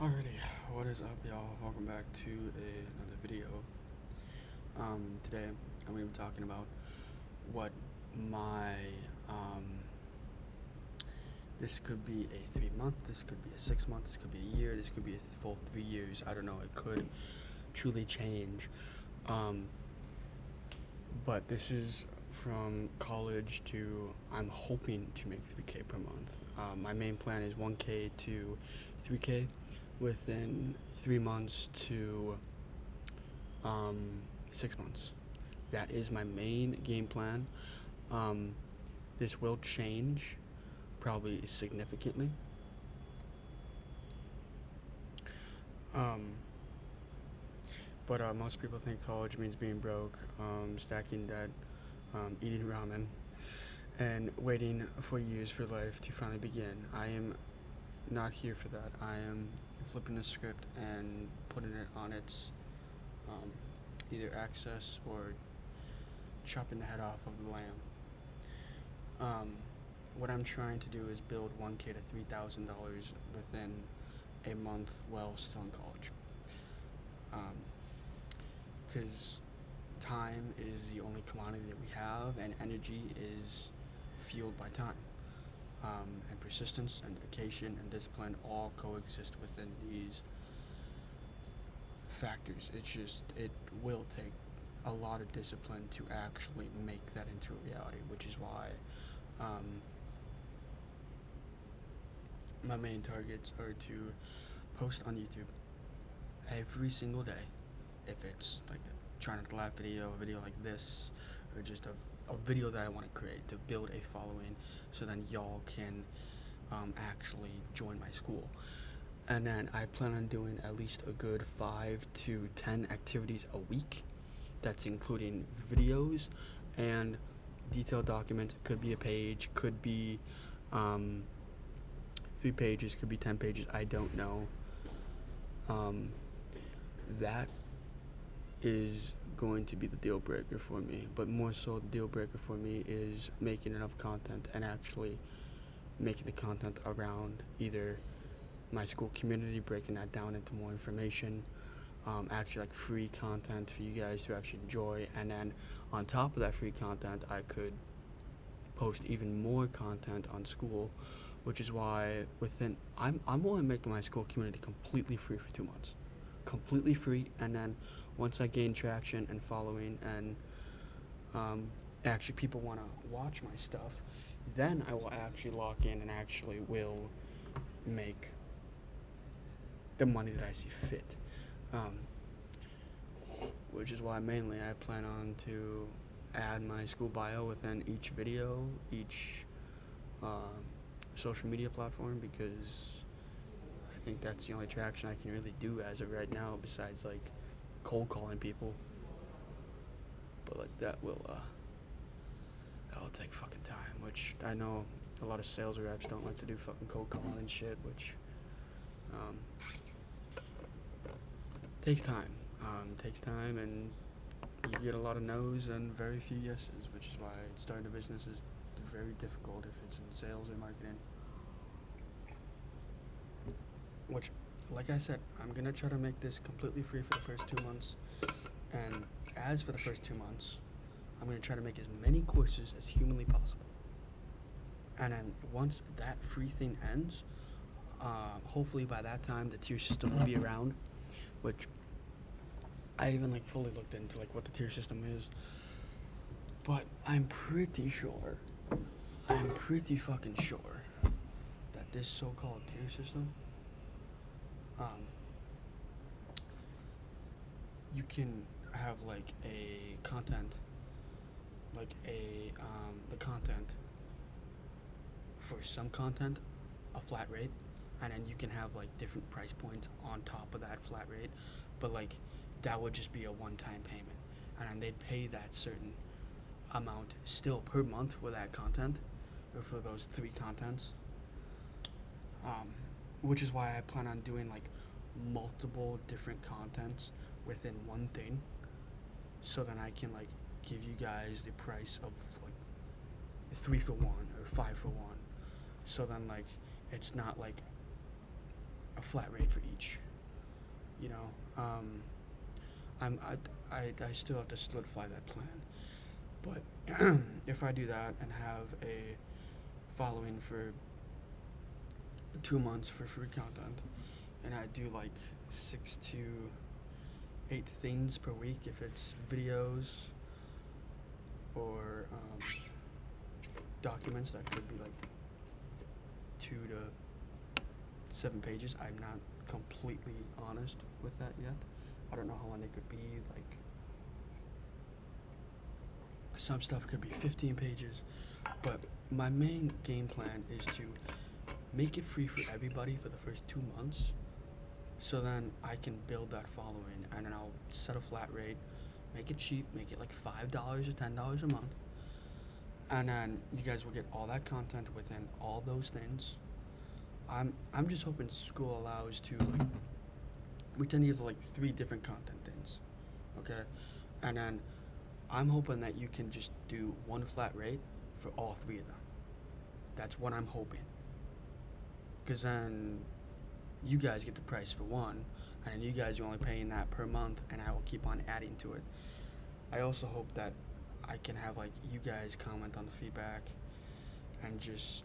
Alrighty, what is up, y'all? Welcome back to another video. Today I'm going to be talking about what my this could be a 3 month, this could be a 6 month, this could be a year, this could be a full 3 years. I don't know. It could truly change. But this is from college to I'm hoping to make 3K per month. My main plan is 1K to 3K within 3 months to 6 months. That is my main game plan. This will change probably significantly. But most people think college means being broke, stacking debt, eating ramen, and waiting for years for life to finally begin. I am not here for that. I am flipping the script and putting it on its either access or chopping the head off of the lamb. What I'm trying to do is build 1K to $3,000 within a month while still in college. Because time is the only commodity that we have, and energy is fueled by time. And persistence and dedication and discipline all coexist within these factors. It will take a lot of discipline to actually make that into a reality, which is why my main targets are to post on YouTube every single day. If it's like a trying to laugh video, a video like this, or just a video that I want to create to build a following, so then y'all can actually join my school. And then I plan on doing at least a good 5 to 10 activities a week. That's including videos and detailed documents. It could be a page, could be 3 pages, could be 10 pages. I don't know. That is going to be the deal breaker for me, but more so the deal breaker for me is making enough content and actually making the content around either my school community, breaking that down into more information, actually like free content for you guys to actually enjoy. And then on top of that free content, I could post even more content on school, which is why I'm only making my school community completely free for 2 months. Completely free, and then once I gain traction and following, and actually people want to watch my stuff, then I will actually lock in and actually will make the money that I see fit. Which is why mainly I plan on to add my school bio within each video, each social media platform, because I think that's the only traction I can really do as of right now, besides like cold calling people. But like that will take fucking time, which I know a lot of sales reps don't like to do fucking cold calling and shit, which takes time. Takes time, and you get a lot of no's and very few yeses, which is why starting a business is very difficult if it's in sales or marketing. Which, like I said, I'm gonna try to make this completely free for the first 2 months. And as for the first 2 months, I'm gonna try to make as many courses as humanly possible. And then once that free thing ends, hopefully by that time the tier system will be around, which I even like fully looked into like what the tier system is. But I'm pretty fucking sure that this so-called tier system, you can have like a content, like the content for some content, a flat rate, and then you can have like different price points on top of that flat rate, but like that would just be a one-time payment, and then they'd pay that certain amount still per month for that content, or for those 3 contents. Which is why I plan on doing like multiple different contents within one thing, so then I can like give you guys the price of like 3 for 1 or 5 for 1. So then like it's not like a flat rate for each. You know, I still have to solidify that plan. But if I do that and have a following for 2 months for free content, and I do like 6 to 8 things per week, if it's videos or documents that could be like 2 to 7 pages. I'm not completely honest with that yet. I don't know how long it could be. Like, some stuff could be 15 pages, but my main game plan is to make it free for everybody for the first 2 months, so then I can build that following, and then I'll set a flat rate, make it cheap, make it like $5 or $10 a month, and then you guys will get all that content within all those things. I'm just hoping school allows to, like, we tend to give like 3 different content things, okay, and then I'm hoping that you can just do one flat rate for all 3 of them. That's what I'm hoping, because then you guys get the price for one, and you guys are only paying that per month, and I will keep on adding to it. I also hope that I can have like you guys comment on the feedback and just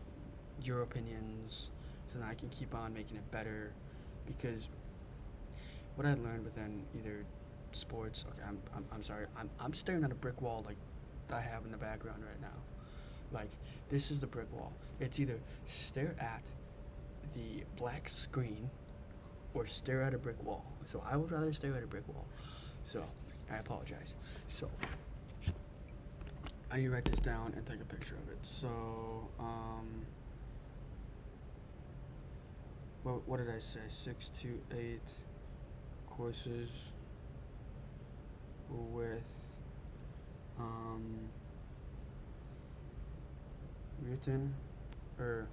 your opinions, so that I can keep on making it better. Because what I learned within either sports, okay, I'm sorry, I'm staring at a brick wall like I have in the background right now. Like, this is the brick wall. It's either stare at the black screen or stare at a brick wall. So I would rather stare at a brick wall. So I apologize. So I need to write this down and take a picture of it. So what did I say? 6 to 8 courses with written or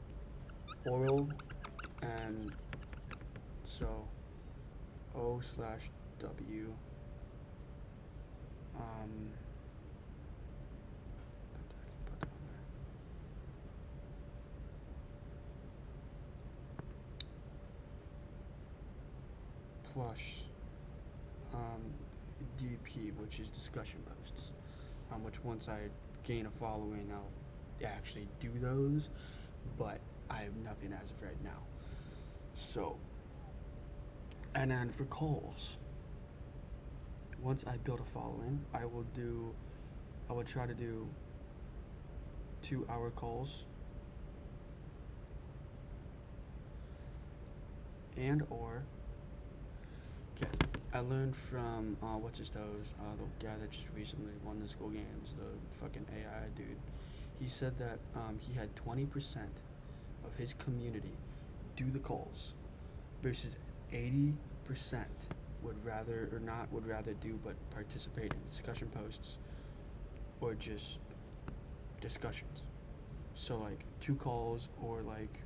oral, and so O/W put that on there. Plus DP, which is discussion posts, which once I gain a following, I'll actually do those, but I have nothing as of right now. So, and then for calls, once I build a following, I will try to do 2-hour calls, and or, okay, I learned from, the guy that just recently won the school games, the fucking AI dude. He said that he had 20% of his community do the calls, versus 80% would rather do but participate in discussion posts or just discussions. So like 2 calls, or like,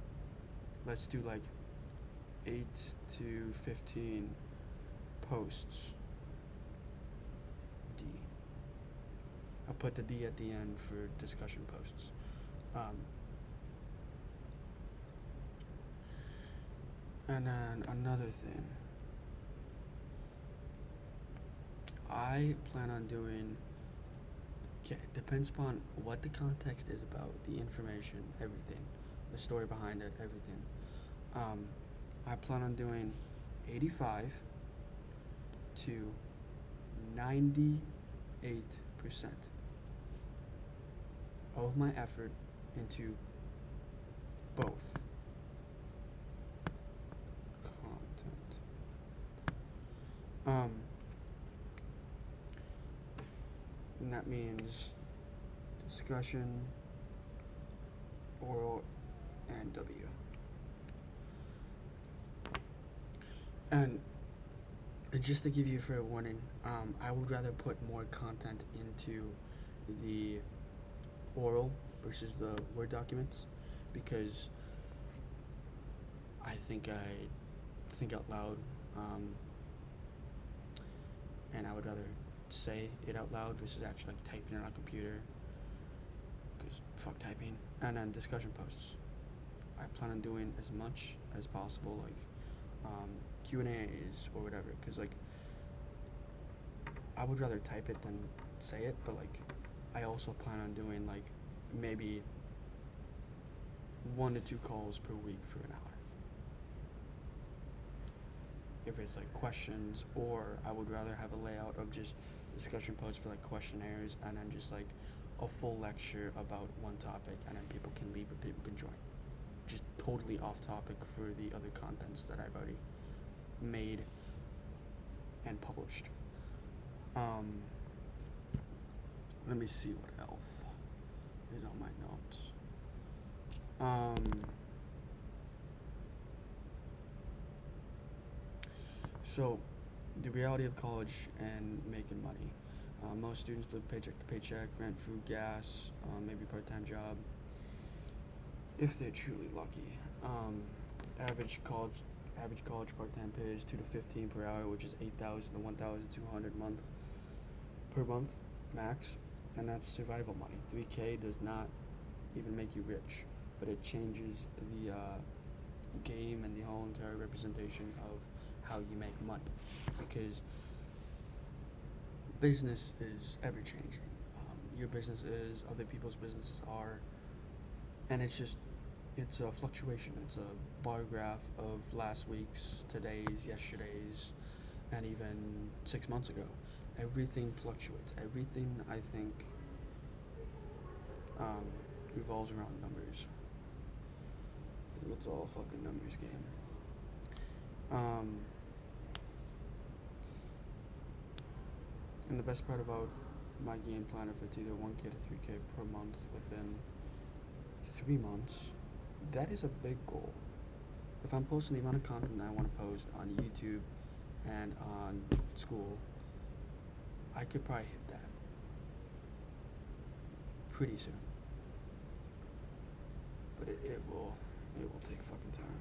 let's do like 8 to 15 posts. D. I'll put the D at the end for discussion posts. And then another thing, I plan on doing, okay, depends upon what the context is about, the information, everything, the story behind it, everything. I plan on doing 85 to 98% of my effort into both content. And that means discussion, oral, and W. And just to give you a fair warning, I would rather put more content into the oral versus the Word documents, because I think out loud, and I would rather say it out loud versus actually like typing it on a computer, because fuck typing. And then discussion posts, I plan on doing as much as possible, like Q&As or whatever, because like I would rather type it than say it, but like I also plan on doing like maybe 1 to 2 calls per week for an hour. If it's like questions, or I would rather have a layout of just discussion posts for like questionnaires, and then just like a full lecture about one topic, and then people can leave or people can join. Just totally off topic for the other contents that I've already made and published. Let me see what else is on my notes. So, the reality of college and making money. Most students live paycheck to paycheck, rent, food, gas, maybe part-time job, if they're truly lucky. Average college part-time pay is 2 to 15 per hour, which is 8,000 to 1,200 per month max, and that's survival money. 3K does not even make you rich, but it changes the game and the whole entire representation of how you make money, because business is ever changing. Your business is, other people's businesses are, and it's a fluctuation. It's a bar graph of last week's, today's, yesterday's, and even 6 months ago. Everything fluctuates. Everything, I think, revolves around numbers. It's all a fucking numbers game. And the best part about my game plan, if it's either 1K to 3K per month within 3 months, that is a big goal. If I'm posting the amount of content that I want to post on YouTube and on school, I could probably hit that pretty soon. But it will take fucking time.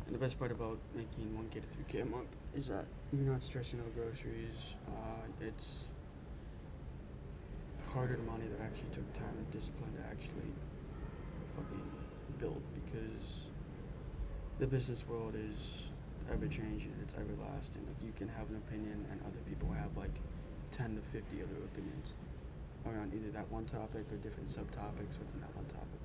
And the best part about making 1K to 3K a month is that you're not stressing over groceries. It's harder money that actually took time and discipline to actually fucking build, because the business world is ever changing, it's everlasting. Like, you can have an opinion and other people have like 10 to 50 other opinions around either that one topic or different subtopics within that one topic.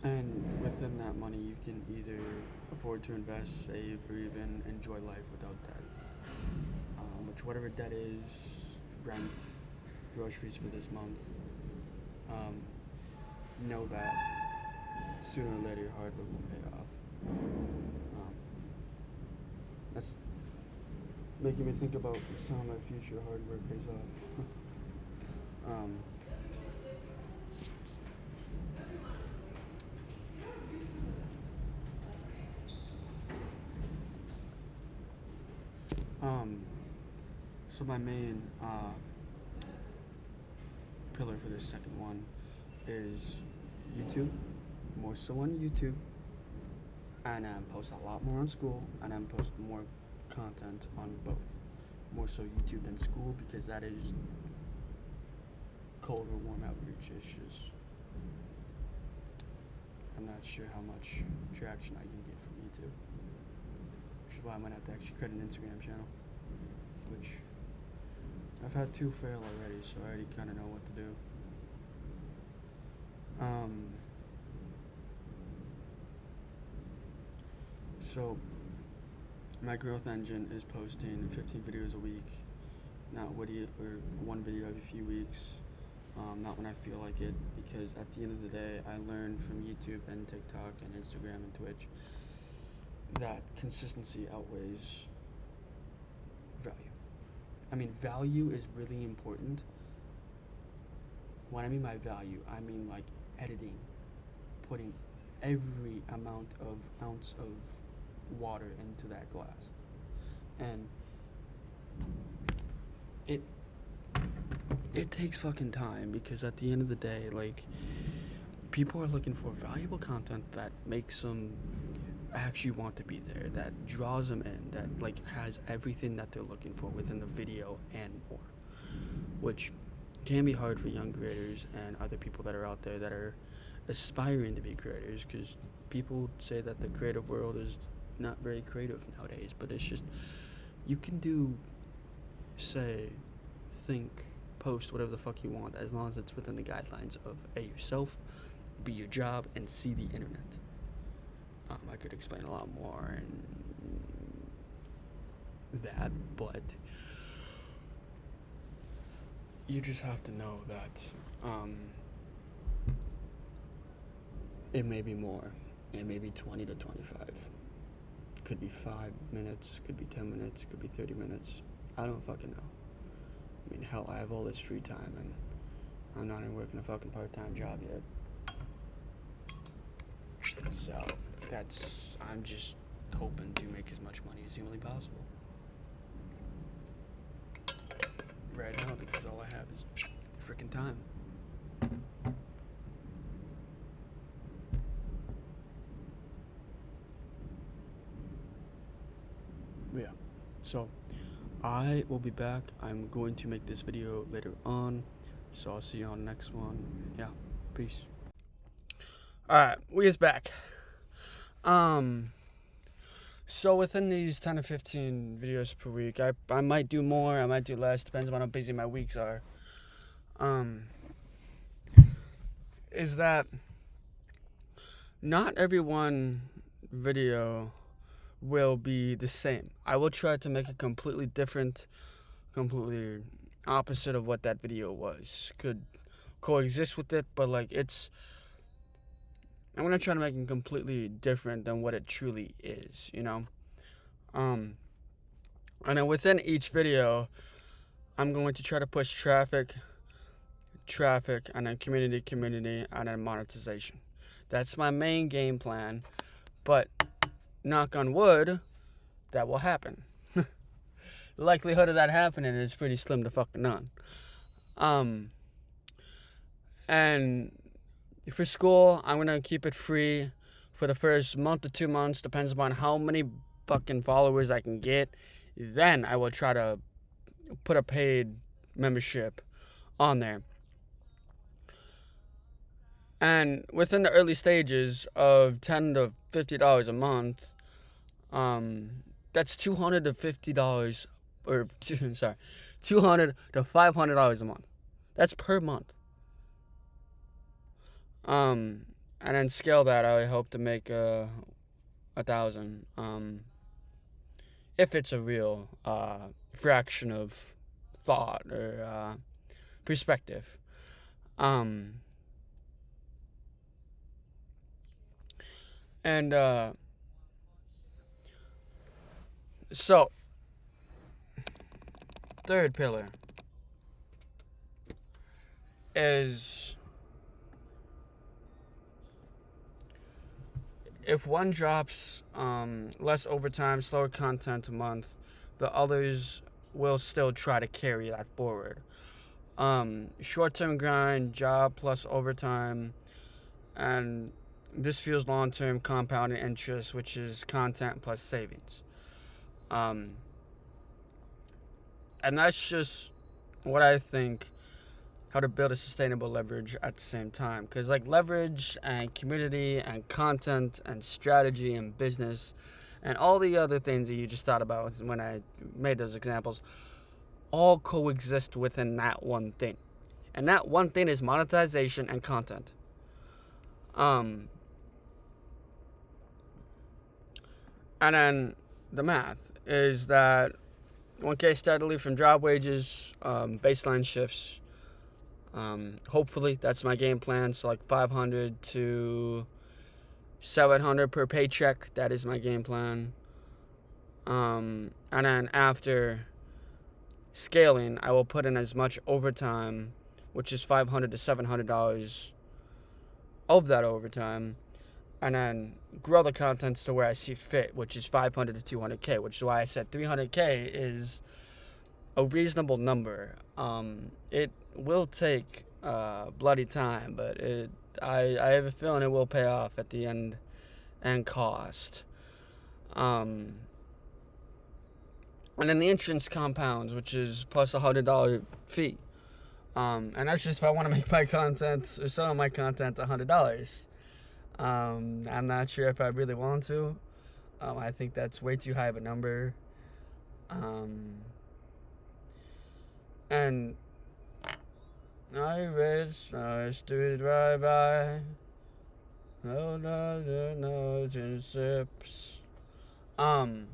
And within that money, you can either afford to invest, save, or even enjoy life without debt. Which, whatever debt is, rent, groceries for this month, know that sooner or later your hard work will pay off. That's making me think about some of my future hard work pays off. So my main pillar for this second one is YouTube, more so on YouTube, and post a lot more on school, and then post more content on both. More so YouTube than school, because that is cold or warm outreach issues. I'm not sure how much traction I can get from YouTube, which is why I'm gonna have to actually create an Instagram channel, which I've had 2 fail already, so I already kind of know what to do. So my growth engine is posting 15 videos a week, not or 1 video every few weeks, not when I feel like it, because at the end of the day, I learned from YouTube and TikTok and Instagram and Twitch that consistency outweighs value. I mean, value is really important. When I mean by value, I mean like editing, putting every ounce of water into that glass. And it takes fucking time, because at the end of the day, like, people are looking for valuable content that makes them actually want to be there, that draws them in, that like has everything that they're looking for within the video and more, which can be hard for young creators and other people that are out there that are aspiring to be creators, because people say that the creative world is not very creative nowadays, but it's just, you can do, say, think, post whatever the fuck you want as long as it's within the guidelines of yourself, be your job, and see the internet. I could explain a lot more and that, but you just have to know that it may be more. It may be 20 to 25. Could be 5 minutes, could be 10 minutes, could be 30 minutes. I don't fucking know. I mean, hell, I have all this free time and I'm not even working a fucking part-time job yet. So, I'm just hoping to make as much money as humanly possible right now, because all I have is freaking time. Yeah, so I will be back. I'm going to make this video later on, so I'll see you on the next one. Yeah, peace. Alright, we is back. So within these 10 to 15 videos per week, I might do more, I might do less, depends on how busy my weeks are. Is that not every one video will be the same. I will try to make it completely different, completely opposite of what that video was. Could coexist with it, but like I'm gonna try to make it completely different than what it truly is, you know? And then within each video, I'm going to try to push traffic, and then community, and then monetization. That's my main game plan, but knock on wood, that will happen. The likelihood of that happening is pretty slim to fucking none. And for school, I'm gonna keep it free for the first month to 2 months, depends upon how many fucking followers I can get. Then I will try to put a paid membership on there. And within the early stages of $10 to $50 a month, that's $200 to $50, or $200 to $500 a month. That's per month. And then scale that, I hope to make 1,000. If it's a real fraction of thought or perspective. So third pillar is, if one drops less overtime, slower content a month, the others will still try to carry that forward. Short-term grind, job plus overtime, and this fuels long-term compounding interest, which is content plus savings. And that's just what I think, how to build a sustainable leverage at the same time. Because like leverage and community and content and strategy and business and all the other things that you just thought about when I made those examples all coexist within that one thing. And that one thing is monetization and content. And then the math is that 1K steadily from job wages, baseline shifts. Hopefully that's my game plan. So like 500 to 700 per paycheck. That is my game plan. And then after scaling, I will put in as much overtime, which is $500 to $700 of that overtime, and then grow the contents to where I see fit, which is 500 to 200K, which is why I said 300K is a reasonable number. It will take bloody time, but I have a feeling it will pay off at the end and cost. And then the entrance compounds, which is plus $100 fee. And that's just if I want to make my content or some of my content $100. I'm not sure if I really want to. I think that's way too high of a number. And I stood right by. No, sips. And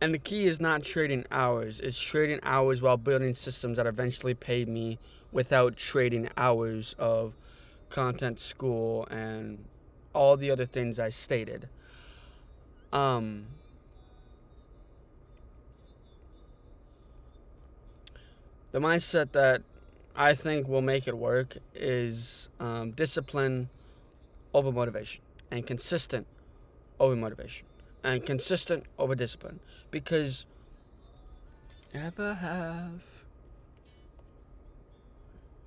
the key is not trading hours. It's trading hours while building systems that eventually pay me without trading hours of content, school, and all the other things I stated. The mindset that I think will make it work is discipline over motivation, and consistent over motivation, and consistent over discipline. Because ever have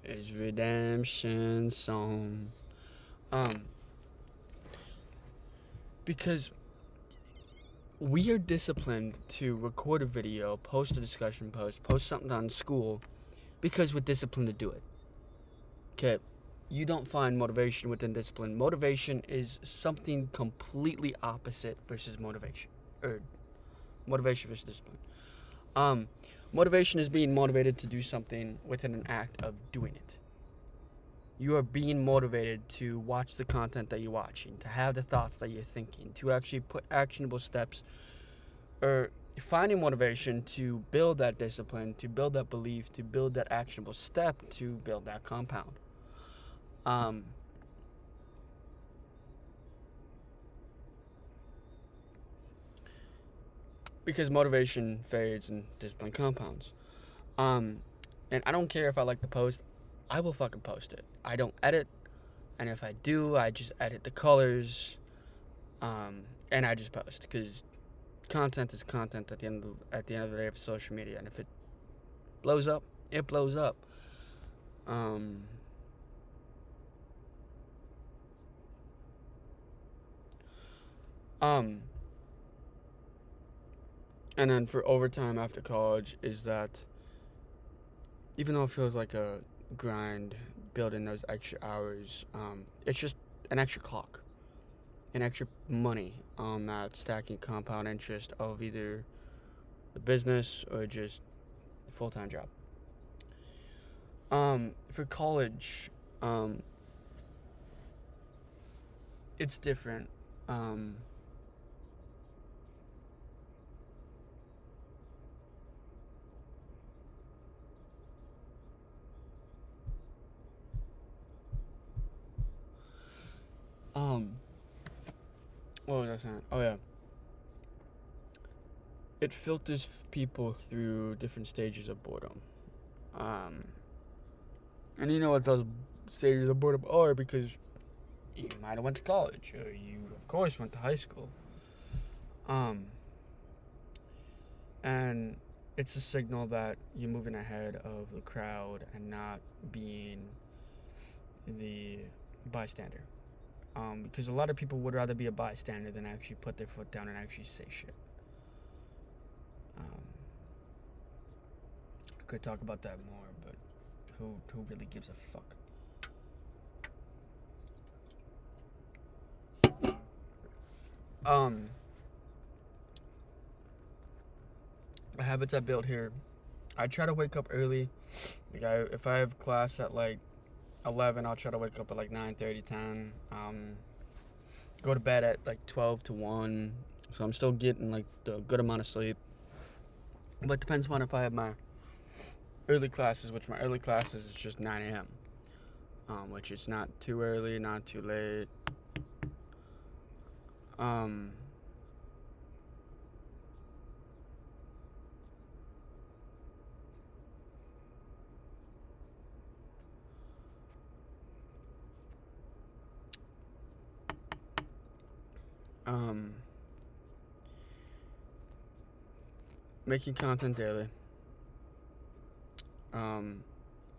is redemption song. Because we are disciplined to record a video, post a discussion post something on school, because we're disciplined to do it. Okay, you don't find motivation within discipline. Motivation is something completely opposite versus motivation, or motivation versus discipline. Motivation is being motivated to do something within an act of doing it. You are being motivated to watch the content that you're watching, to have the thoughts that you're thinking, to actually put actionable steps, or finding motivation to build that discipline, to build that belief, to build that actionable step, to build that compound. Because motivation fades and discipline compounds. And I don't care if I like the post, I will fucking post it. I don't edit, and if I do, I just edit the colors, and I just post, because content is content at the end of the day of social media, and if it blows up, it blows up. And then for overtime after college is that even though it feels like a grind building those extra hours, it's just an extra clock, an extra money on that stacking compound interest of either the business or just a full-time job. For college, it's different. What was I saying? Oh yeah. It filters people through different stages of boredom. And you know what those stages of boredom are, because you might have went to college, or you of course went to high school. And it's a signal that you're moving ahead of the crowd and not being the bystander. Because a lot of people would rather be a bystander than actually put their foot down and actually say shit. I could talk about that more, but who really gives a fuck? The habits I built here, I try to wake up early. If I have class at like 11, I'll try to wake up at like 9:30, 10. Go to bed at like 12 to 1, so I'm still getting like a good amount of sleep. But it depends on if I have my early classes, which my early classes is just 9 a.m. Which is not too early, not too late. Making content daily.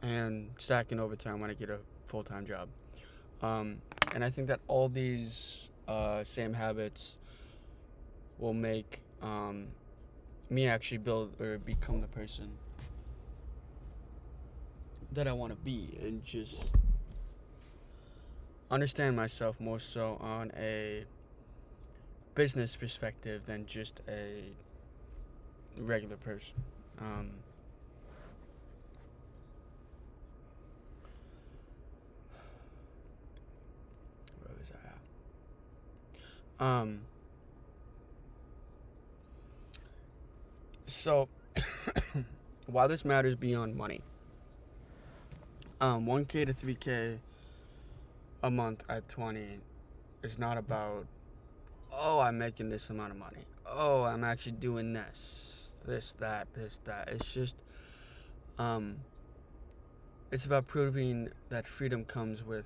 and stacking overtime when I get a full-time job. And I think that all these same habits will make me actually build or become the person that I want to be, and just understand myself more so on a business perspective than just a regular person. Where was I at? So why this matters beyond money. 1K to 3K a month at 20 is not about, oh, I'm making this amount of money. Oh, I'm actually doing this, that. It's just, it's about proving that freedom comes with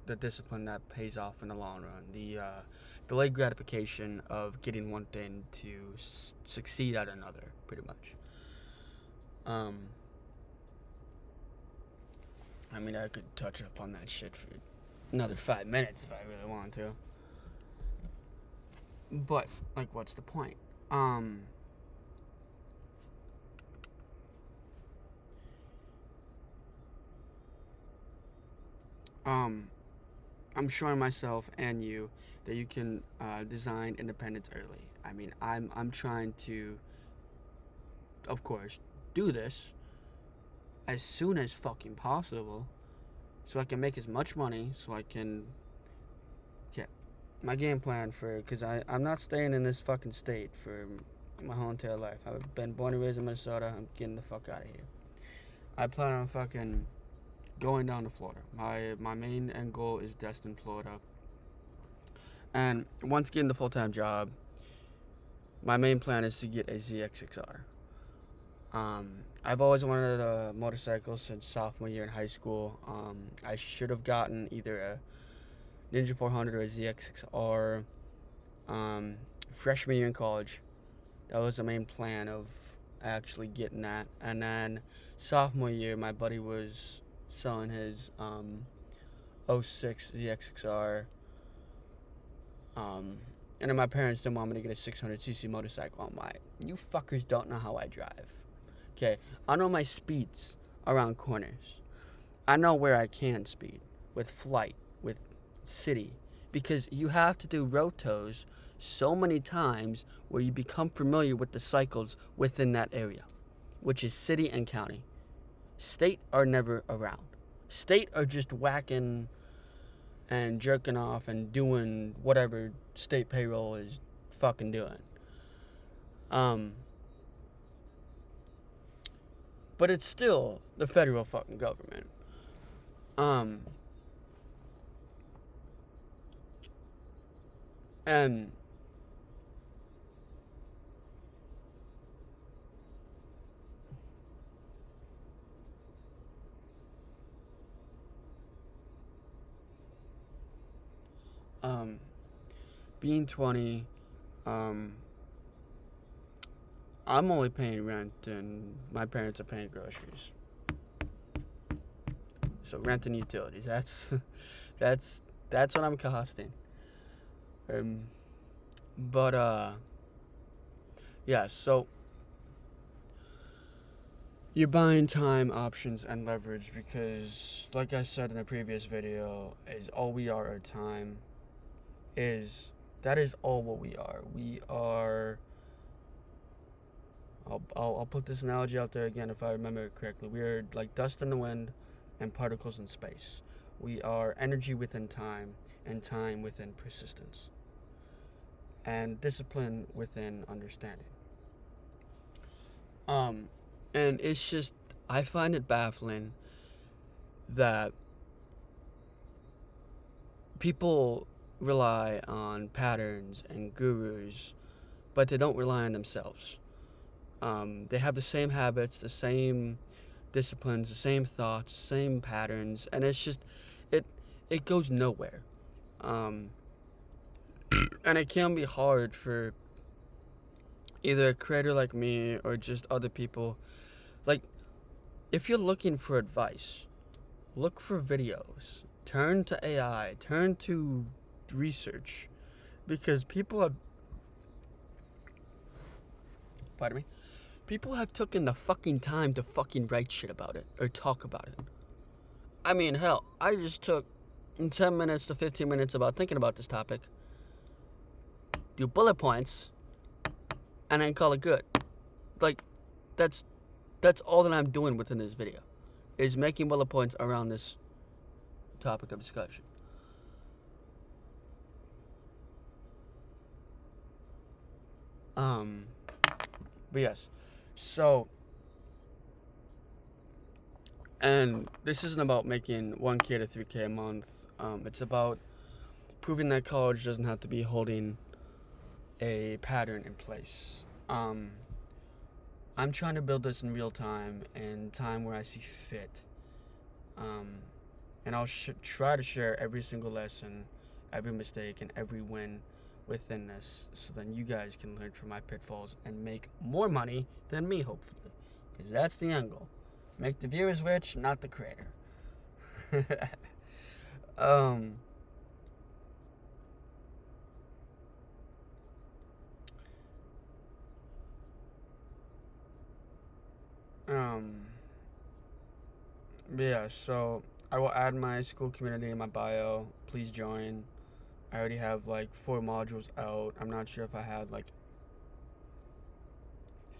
the discipline that pays off in the long run. The delayed gratification of getting one thing to succeed at another, pretty much. I mean, I could touch up on that shit for another 5 minutes if I really want to. But, like, what's the point? I'm showing myself and you that you can design independence early. I mean, I'm trying to, of course, do this as soon as fucking possible, so I can make as much money, so I can get my game plan for, because I'm not staying in this fucking state for my whole entire life. I've been born and raised in Minnesota. I'm getting the fuck out of here. I plan on fucking going down to Florida. My main end goal is Destin, Florida. And once getting the full-time job, my main plan is to get a ZX6R. I've always wanted a motorcycle since sophomore year in high school. I should have gotten either a Ninja 400 or a ZX6R freshman year in college. That was the main plan of actually getting that. And then sophomore year, my buddy was selling his 06 ZX6R. And then my parents didn't want me to get a 600cc motorcycle. I'm like, you fuckers don't know how I drive. Okay, I know my speeds around corners. I know where I can speed with flight, with city, because you have to do rotos so many times where you become familiar with the cycles within that area, which is city and county. State are never around. State are just whacking and jerking off and doing whatever state payroll is fucking doing. But it's still the federal fucking government. And being 20, I'm only paying rent and my parents are paying groceries. So rent and utilities, that's what I'm costing. Yeah, so you're buying time, options, and leverage because, like I said in the previous video, is all we are time. That is all what we are. We are. I'll put this analogy out there again if I remember it correctly. We are like dust in the wind and particles in space. We are energy within time and time within persistence. And discipline within understanding. And it's just, I find it baffling that people rely on patterns and gurus, but they don't rely on themselves. They have the same habits, the same disciplines, the same thoughts, same patterns, and it's just, it goes nowhere. And it can be hard for either a creator like me or just other people. Like, if you're looking for advice, look for videos, turn to AI, turn to research, because people have taken the fucking time to fucking write shit about it or talk about it. I mean, hell, I just took 10 minutes to 15 minutes about thinking about this topic, do bullet points, and then call it good. Like, that's all that I'm doing within this video, is making bullet points around this topic of discussion. But yes, so, and this isn't about making 1K to 3K a month. It's about proving that college doesn't have to be holding a pattern in place. I'm trying to build this in real time and time where I see fit. And I'll try to share every single lesson, every mistake, and every win within this, so then you guys can learn from my pitfalls and make more money than me, hopefully, because that's the end goal. Make the viewers rich, not the creator. Yeah, so I will add my school community in my bio. Please join. I already have like 4 modules out. I'm not sure if I had like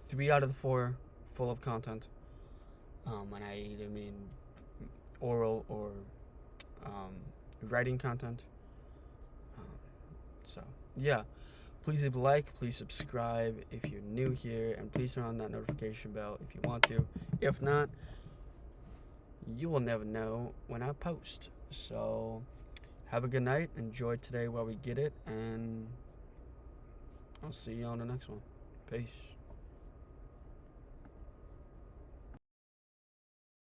3 out of the 4 full of content. And I either mean oral or writing content. So yeah, please leave a like, please subscribe if you're new here, and please turn on that notification bell if you want to. If not, you will never know when I post. So have a good night, enjoy today while we get it, and I'll see you on the next one. Peace.